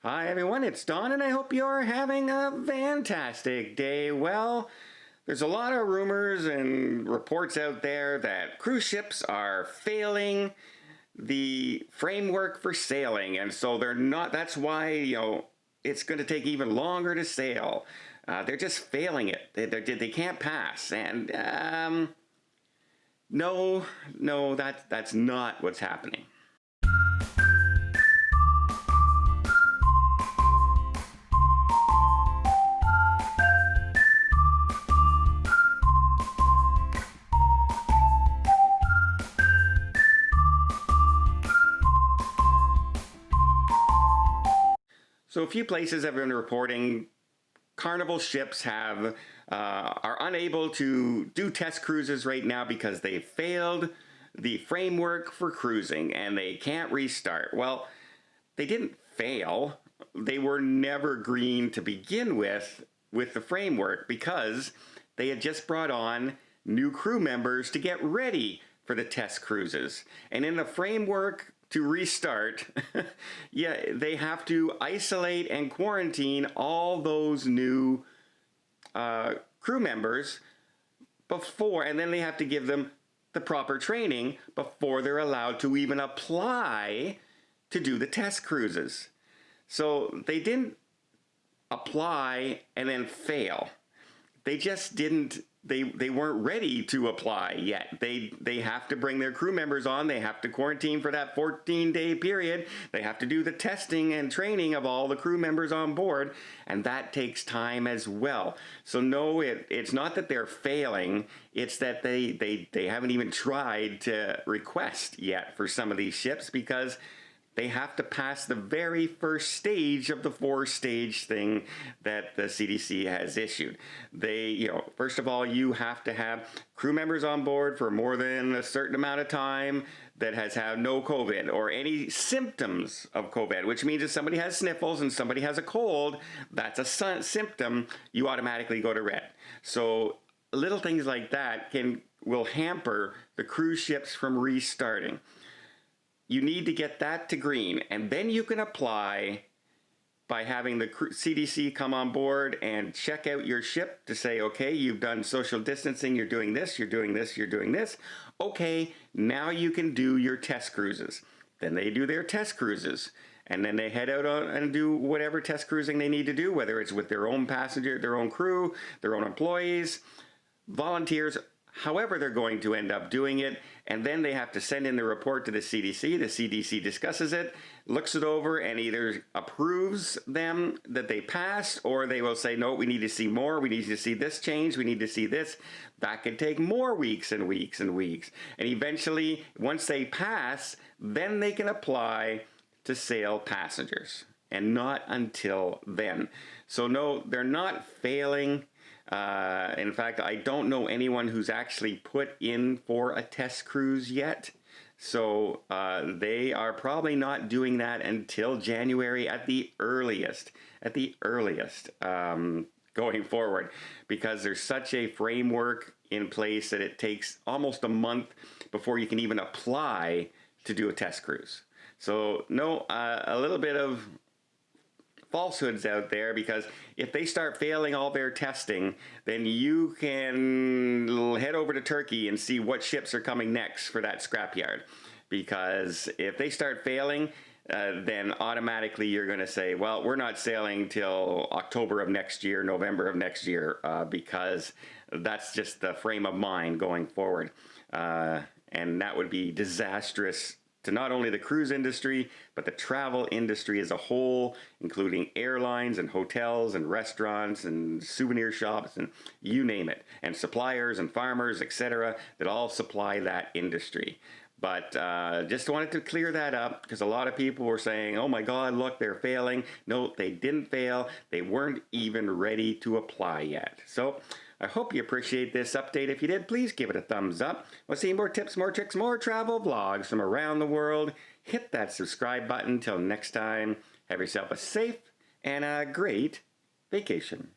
Hi everyone, it's Don and I hope you're having a fantastic day. Well, there's a lot of rumors and reports out there that cruise ships are failing the framework for sailing, and so they're not, that's why, it's going to take even longer to sail. They're just failing it. They can't pass. And no, that's not what's happening. So a few places have been reporting Carnival ships are unable to do test cruises right now because they failed the framework for cruising and they can't restart. Well, they didn't fail. They were never green to begin with the framework because they had just brought on new crew members to get ready for the test cruises. And in the framework to restart, yeah, they have to isolate and quarantine all those new crew members before, and then they have to give them the proper training before they're allowed to even apply to do the test cruises. So they didn't apply and then fail. They just didn't, they weren't ready to apply yet. They have to bring their crew members on. They have to quarantine for that 14-day period. They have to do the testing and training of all the crew members on board, and that takes time as well. So no, it's not that they're failing. It's that they haven't even tried to request yet for some of these ships because they have to pass the very first stage of the 4-stage thing that the CDC has issued. First of all, you have to have crew members on board for more than a certain amount of time that has had no COVID or any symptoms of COVID, which means if somebody has sniffles and somebody has a cold, that's a symptom, you automatically go to red. So little things like that will hamper the cruise ships from restarting. You need to get that to green, and then you can apply by having the CDC come on board and check out your ship to say, okay, you've done social distancing, you're doing this, you're doing this, you're doing this. Okay, now you can do your test cruises. Then they do their test cruises, and then they head out and do whatever test cruising they need to do, whether it's with their own passenger, their own crew, their own employees, volunteers, however they're going to end up doing it, and then they have to send in the report to the CDC. The CDC discusses it, looks it over, and either approves them that they passed, or they will say, no, we need to see more, we need to see this change, we need to see this. That could take more weeks and weeks and weeks. And eventually, once they pass, then they can apply to sail passengers, and not until then. So no, they're not failing. In fact, I don't know anyone who's actually put in for a test cruise yet. So they are probably not doing that until January at the earliest, going forward, because there's such a framework in place that it takes almost a month before you can even apply to do a test cruise. So no, a little bit of falsehoods out there, because if they start failing all their testing, then you can head over to Turkey and see what ships are coming next for that scrapyard. Because if they start failing, then automatically you're going to say, well, we're not sailing till October of next year, November of next year, because that's just the frame of mind going forward. And that would be disastrous to not only the cruise industry, but the travel industry as a whole, including airlines and hotels and restaurants and souvenir shops and you name it, and suppliers and farmers, etc., that all supply that industry. But just wanted to clear that up, because a lot of people were saying, oh my God, look, they're failing. No, they didn't fail. They weren't even ready to apply yet. So I hope you appreciate this update. If you did, please give it a thumbs up. Want to see more tips, more tricks, more travel vlogs from around the world? Hit that subscribe button. Till next time, have yourself a safe and a great vacation.